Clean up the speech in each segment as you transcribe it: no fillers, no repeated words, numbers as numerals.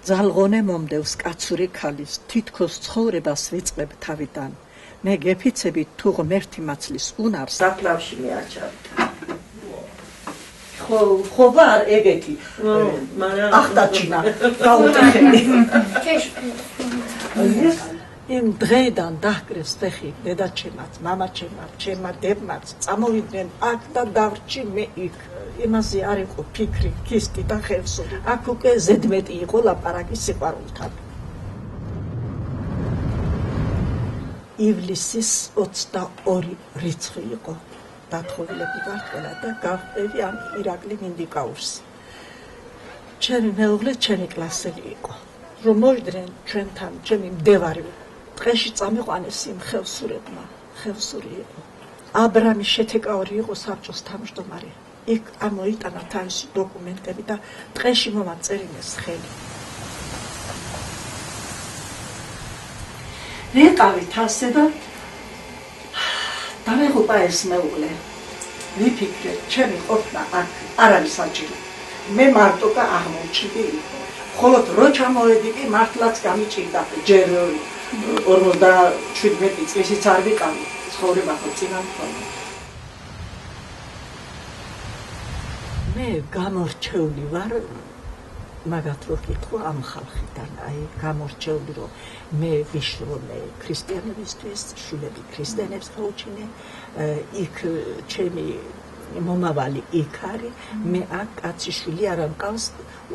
Ძალღონე მომდევს კაცური ქალის თითქოს ცხოვრებას ვიწყებ თავიდან მე გეფიცებით თუ ღმერთი მაცლის უნარს საფლავში მეაჩავთ ხო ვარ ეგეთი ახტაჩინა გაუტეხები იმ დღეიდან დაჰკრეს ფეხი დედაჩემაც მამაჩემაც ჩემმა დებმაც წამოვიდნენ აქ და დავრჩი მე იქ იმაზე არ იყო ფიქრი ქისტი და ხევსური აქ უკვე ზედმეტი იყო ლაპარაკი სიყვარულთან ივლისის 22 რიცხვი იყო დათხოვილები ვარ ყველა და გავყევი ამ ირაკლი მინდიკაურს ჩემი მეუღლე ჩემი კლასელი იყო რომ მოიდნენ ჩვენთან ჩემი მდევარი დღეში წამიყვანეს იმ ხევსურებმა ხევსური იყო აბრამი შეთეკაური იყო საბჭოს თავმჯდომარე იქ ამოიტანა თავისი დოკუმენტები და დღეში მომაწერინეს ხელი ვიყავით ასე და დამეღუპა ეს მეუღლე ვიფიქრე ჩემი ყოფნა აქ არ არის საჭირო მე მარტო და აღმოჩნდი ხოლო რო ჩამოვედი კი მართლაც გამიჭირდა ჯერ 57 წლისიც არ ვიყავი ცხოვრება ხო წინა მქონდა მე გამორჩეული ვარ მაგათ რო კითხო ამ ხალხიდან აი გამორჩეული რომ მე ვიშრომე ქრისტიანებისთვის შვილები ქრისტიანებს გაუჩინე იქ ჩემი მომავალი იქ არის მე აქ კაციშვილი არ ამყავს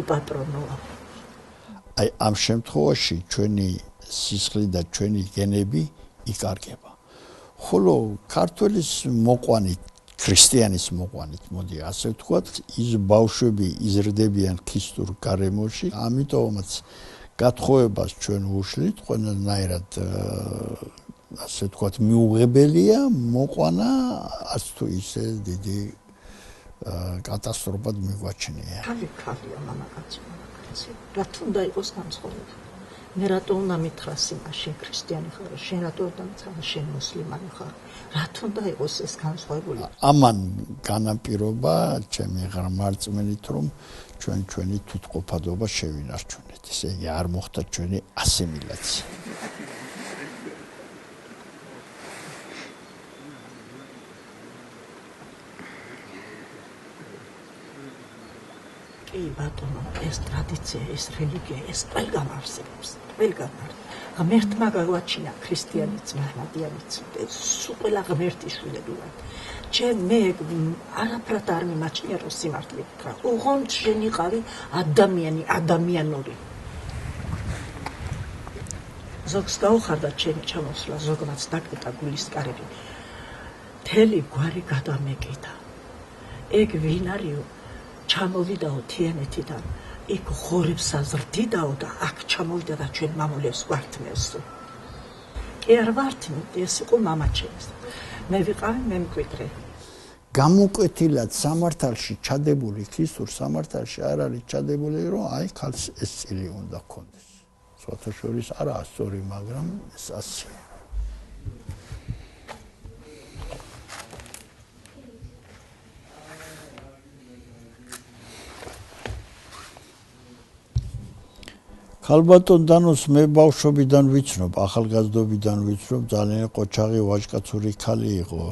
უპატრონოა აი ამ შემთხვევაში ჩვენი სისხლი და ჩვენი გენები იკარგება ხოლო ქართველის მოყვანით ქრისტიანის მოყვანით მოდი ასე ვთქვათ ის ბავშვები იზრდებიან ქრისტურ გარემოში ამიტომაც გათხოვებას ჩვენ უშლით ყველანაირად ასე ვთქვათ მიუღებელია მოყვანა არც თუ ისე დიდი კატასტროფად მიგვაჩნია ხალხია მამაკაცი რა თუნდა იყოს განსხვავება მე რატო უნდა მითხრას იმას შენ ქრისტიანი ხარ შენ რატო უნდა მითხრას შენ მუსლიმანი ხარ რა თუნდა იყოს ეს განსხვავებული ამან განაპირობა ჩემი ღრმარწმენით რომ ჩვენი თვითყოფადობა შევინარჩუნეთ ესე იგი არ მოხდა ჩვენი ასიმილაცია კი ბატონო ეს ტრადიცია ეს რელიგია ეს ყველგან არსებობს ყველგან ღმერთმა გაგვაჩინა ქრისტიანიც მაჰმადიანიც სულ ყველა ღმერთის შვილები ვართ ჩემ მე არაფრად არ მიმაჩნია რომ სიმართლე ვთქვა ოღონდ შენ იყავი ადამიანი ადამიანური ზოგს გაუხარდა ჩემი ჩამოსვლა ზოგმაც დაკეტა გულის კარები მთელი გვარი გადამეკიდა ეგ ვინ არისო ჩამოვიდაო თიანეთიდან იქ ხორებს აზრდიდაო და აქ ჩამოვიდა და ჩვენ მამულებს გვართმევსო კი არ ვართმევდი ეს იყო მამაჩემს მე ვიყავი მე მკვიდრე გამოკვეთილად სამართალში ჩადებული ქრისტურ სამართალში არ არის ჩადებული რომ აი ქალს ეს წილი უნდა ქონდეს სხვათა შორის არაა სწორი მაგრამ ეს ასეა ალბათონ დანოს მე ბავშვობიდან ვიცნობ, ახალგაზრდობიდან ვიცნობ, ძალიან ყოჩაღი ვაჟკაცური ქალი იყო.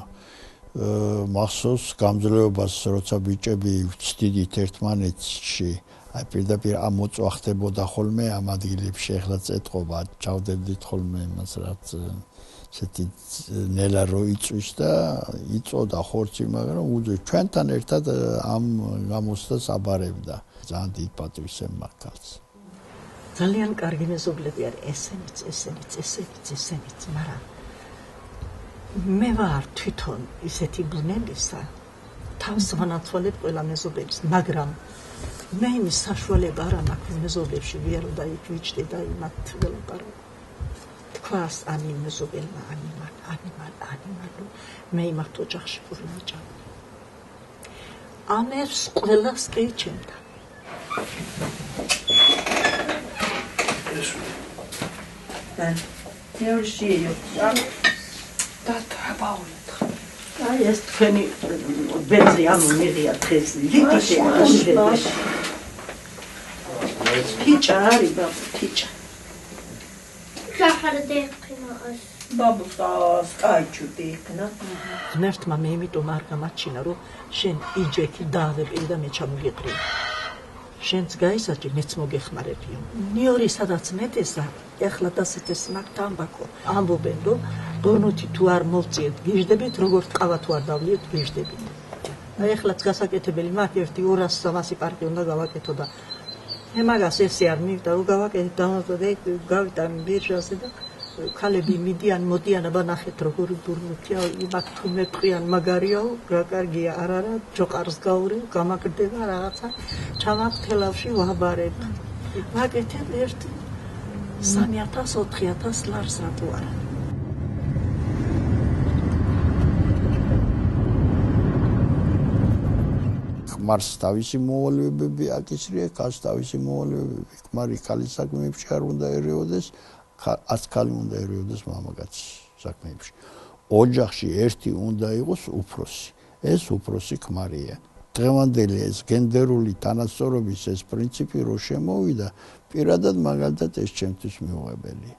მახსოვს გამძლეობას, როცა ბიჭები ვწდიდით ერთმანეთში, აი პირდაპირ ამოწვა ხდებოდა ხოლმე ამ ადგილებში, ეხლაც ეთყობა, ჩავდებდით ხოლმე იმას, რაც ესეთი ნელა რო იწვის და იწოდა ხორცი, მაგრამ ჩვენთან ერთად ამ გამოსვლას აბარებდა. ძალიან დიდ პატივს ემარხავს. ძალიან კარგი მეზობლები არის ესენიც, მაგრამ მე ვარ თვითონ ისეთი ბუნებისა, თავს ვანაცვალებ ყველა მეზობლებს, მაგრამ მე იმის საშუალება არ მაქვს მეზობლებში ვიარო და იქ ვიჭდი და იმათ ველაპარო. თქვას ამი მეზობელმა ანიმალო, მე იმათ ოჯახში პური მიჭამ. ამერს ყველას კი ჩემთან. Ai, este feni benzi am miriat khezi. თიჭა არის ბაბუ თიჭა ბაბუს კაიჩუტი იქნა ღმერთმა მე იმიტომ არ გამაჩინა რომ შენ იჯექი დაავები და მე ჩამოგიყრი შენც გაისაჭი მეც მოგეხმარებიო ნიორი სადაც მეტესა ეხლა დასეთეს მაგთა ამბაქო ამბობენ რომ ბონუთი თუ არ მოვწიეთ გიждებით როგორც ყავა თუ არ დავლიეთ გიждებით აი ეხლაც გასაკეთებელი მაგ 1-200-300 პარკი უნდა გავაკეთო და მე მაგას ესე არ მივდა რომ გავაკეთე დამატებად გავიტან ბირჟაზე და ქალები მიდიან მოდიან აბა ნახეთ როგორი ბურნუთია იმათ თუ მეტყვიან მაგარიაო რა კარგია არ არა ჯოყარს გაური გამაგდება რაღაცა ჩავარ თელავში ვაბარებ ვაკეთებ ერთ 3000-4000 ლარს რატო არა ხმარს თავისი მოვალეობები აკისრია ქალს თავისი მოვალეობები ხმარი ქალის საქმეებში არ უნდა ერეოდეს ას ქალი უნდა ერეოდეს მამაკაცის საქმეებში ოჯახში ერთი უნდა იყოს უფროსი ეს უფროსი ხმარია დღევანდელი ეს გენდერული თანასწორობის ეს პრინციპი რო შემოვიდა პირადად მაგალითად ეს ჩემთვის მიუღებელია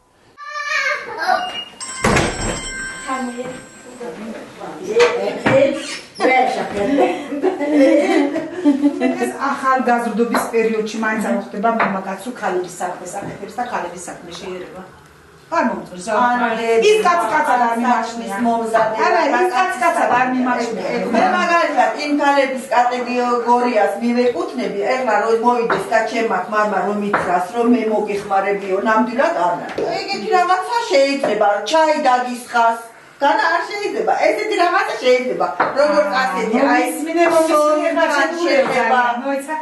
ეს ახალგაზრდობის პერიოდში მაინც არ ხდება მამაკაცო ქალების საქმეს აკეთებს და ქალების საქმე შეერევა. არ მომწონს. ის კაცკაცა არ მიმაჩნია. არა, ის კაცკაცა არ მიმაჩნია. მე მაგალითად იმ ქალების კატეგორიას მივეკუთვნები, ეხლა რომ მოვიდეს და ჩემ ხმარმა რომ მითხრას რომ მე მოგეხმარებიო, ნამდვილად არა. ეგეთი რაღაცა შეიძლება, ჩაი დაგისხას განა არ შეიძლება. ესეთი რაღაცა შეიძლება. როგორც ასეთი, აი შეიძლება.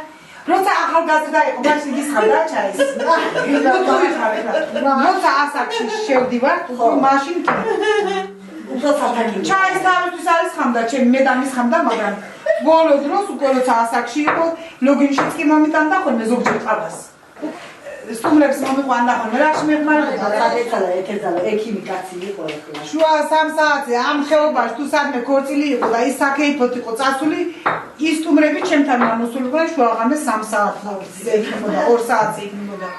როცა ახალგაზრდა იყო, მაშინ გისხავდა ჩაის. როცა ასაკში შევდივარ, მაშინ ჩაის თავისთვის არის ხამდა, ჩემი მე დამისხამდა, მაგრამ ბოლო დროს უკვე როცა ასაკში იყო, ლოგინშიც კი მომიტანდა ხოლმე ზოგჯერ ყავას. სტუმრებს მომიყვანდა ხოლმე რა შემეხმარება ეკერძალა ექიმი კაცი იყო ეხლა შუა 3 საათზე ამ ხეობაში თუ სადმე ქორწილი იყო და ის საკეიფოთ იყო წასული ის სტუმრები ჩემთან გამოსულიყვნენ შუაღამე 3 საათზე იქნებოდა 2 საათზე იქნებოდა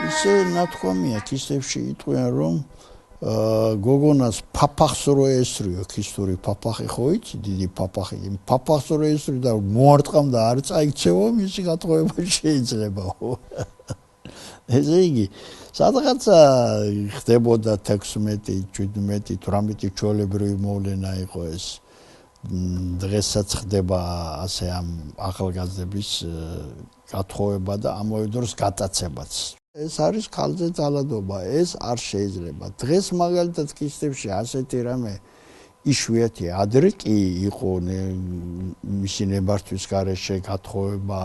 ისე ნათქვამია ქისებში იტყვიან რომ გოგონას ფაფახს რო ესრიო ქისტური ფაფახი ხო იცი დიდი ფაფახი ფაფახს რო ესრიო და მოარტყამდა არ წაიქცევა მისი გათხოვება შეიძლება ესე იგი სადღაცა ხდებოდა 16 17 18 ჩვეულებრივი მოვლენა იყო ეს დღესაც ხდება ასე ამ ახალგაზრდების გათხოვება და ამავე დროს გატაცებაც ეს არის ქალზე ძალადობა, ეს არ შეიძლება. დღეს მაგალითად ქისტებში ასეთი რამე იშვიათია. ადრე კი იყო მისი ნებართვის გარეშე გათხოვება,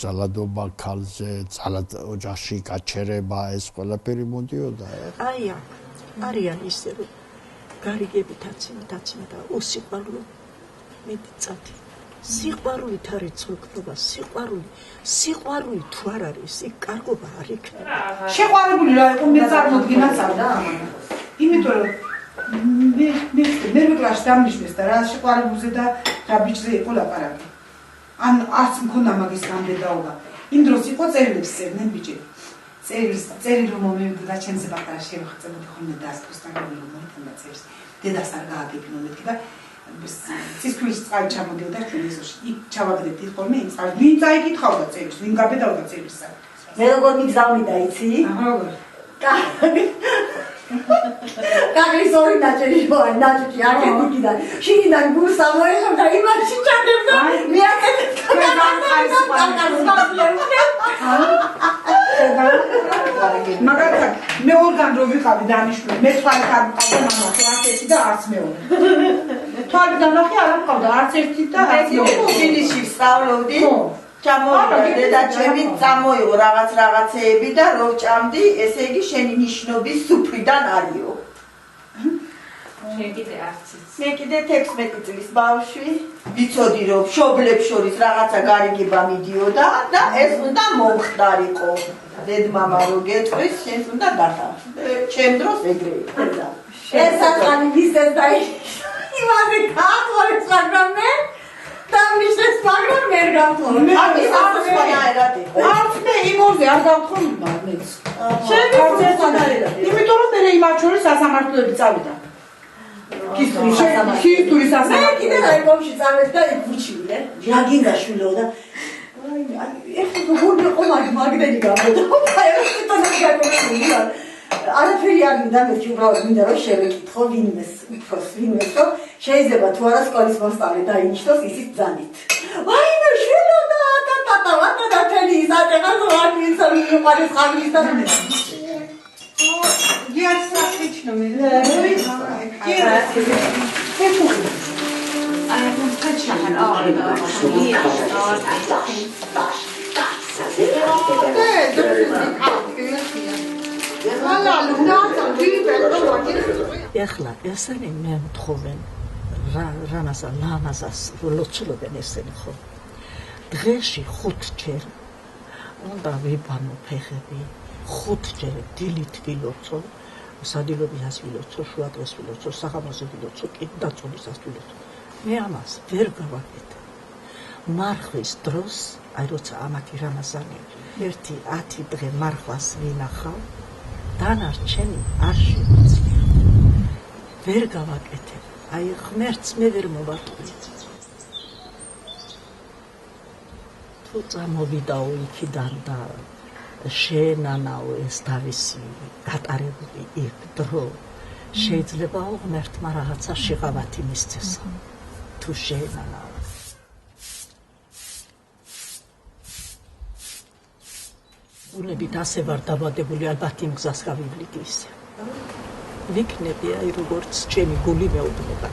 ძალადობა ქალზე, ოჯახში გაჩერება, ეს ყველაფერი მოდიოდა. აი, არიან ისე რომ გარიგებით აციმა და უსიყვარულო მეტიწათი. სიყვარულით არის ცხოვრება, სიყვარული თუ არ არის, იქ კარგობა არ იქნება. შეყვარებული რა იყო მე წარმოდგენაც არ და იმიტომ რომ მე კლასში დამნიშნეს და რა შეყვარებულზე და რა ბიჭზე იყო ლაპარაკი. ან არც მქონდა მაგის გამდედაობა. იმ დროს იყო წერილებს წერდნენ ბიჭები. წერილი რომ მომივიდა და ჩემზე პატარა შევახწებოდი ხოლმე დასკუსთან რომ მოიტანდა წერს. დედას არ გააგებინო მეთქი და ცისქვილის წყალი ჩამოდიოდა ჩვენი ეზოში. იქ ჩავაგდეთ ხოლმე იმ წყალს. ვინ წაიკითხავდა წერილს, ვინ გაბედავდა წერილს საკითხს. მე როგორ მიგზავნიდა იცი? როგორ? კაგლის ორი ნაჭერი აკეთებდიდან. შიგიდან გულს ამოეხებდა იმაში ჩადებდა. მე აკეთებდა. მაგალითად მე ორგან რო ვიყავი დანიშნული მე თვალით არ მყავდა მამახი არც ერთი და არც მეორე თვალით დამახი არ მყავდა არც ერთი და არც მეორე ფინიში ვსწავლობდი ჩამოვიდა დედა ჩემი წამოიღო რაღაცეები და რო ჭამდი ესე იგი შენი ნიშნობის სუფრიდან არისო შენ კიდე არც მე კიდე 16 წლის ბავშვი ვიცოდი რომ მშობლებს შორის რაღაცა გარიგება მიდიოდა და ეს უნდა მომხდარიყო დედმამა რო გეტყვის შენს უნდა დათარ ჩემ დროს ეგრე იყო ეს საწყალი მისცეს და იმაზე გაათვალეს მაგრამ მე დამიშეს მაგრამ ვერ გავთვალე მე არ სხვანაირად იყო არც მე იმორზე არ გავთხოვნა მეც შევიწოდე იმიტომ რომ მე იმათ შორის სასამართლოები წავიდა ქისტურის მე სასამართლო კიდე რაიკომში წავედი და იქ ვუჩივლე რა გინდა შვილო და ეხლა გურბი ყომარი მაგდენი გამოდა ეს თვითონაც გამოვიდა არაფერი არ მინდა მე უბრალოდ მინდა რომ შევეკითხო ვინმეს უფროს ვინმეს რომ შეიძლება თუ არა სკოლის მოსწავლე დაინიშნოს ისიც ძანით ვაიმე შვილო და თელი ის ატեղას არ მინდა რომ მიყვარეს ხამის და ეხლა ესენი მე მთხოვენ რამაზა ლამაზას ლოცულობენ ესენი ხო დღეში 5 ჯერ უნდა ვიბანო ფეხები 5 ჯერ დილით ვილოცო სადილობიას ვილოცო შუადღეს ვილოცო საღამოზე ვილოცო კიდდაწოლისას ვილოცო მე ამას ვერ გავაკეთე მარხვის დროს აი როცა ამათი რამაზანი ერთი 10 დღე მარხვას ვინახავ დანარჩენი არ შემიძლია ვერ გავაკეთე აი ღმერთს მე ვერ მოვატყვი თუ წამოვიდაო იქიდან და შენანაო ეს თავისი გატარებული იქ დრო შეიძლება ღმერთმა რაღაცა შეღავათი მისცესა თუ შენანაო უნებით ასე ვარ დაბადებული ალბათ იმ გზას გავივლით ისე ვიქნები აი როგორც ჩემი გული მეუბნება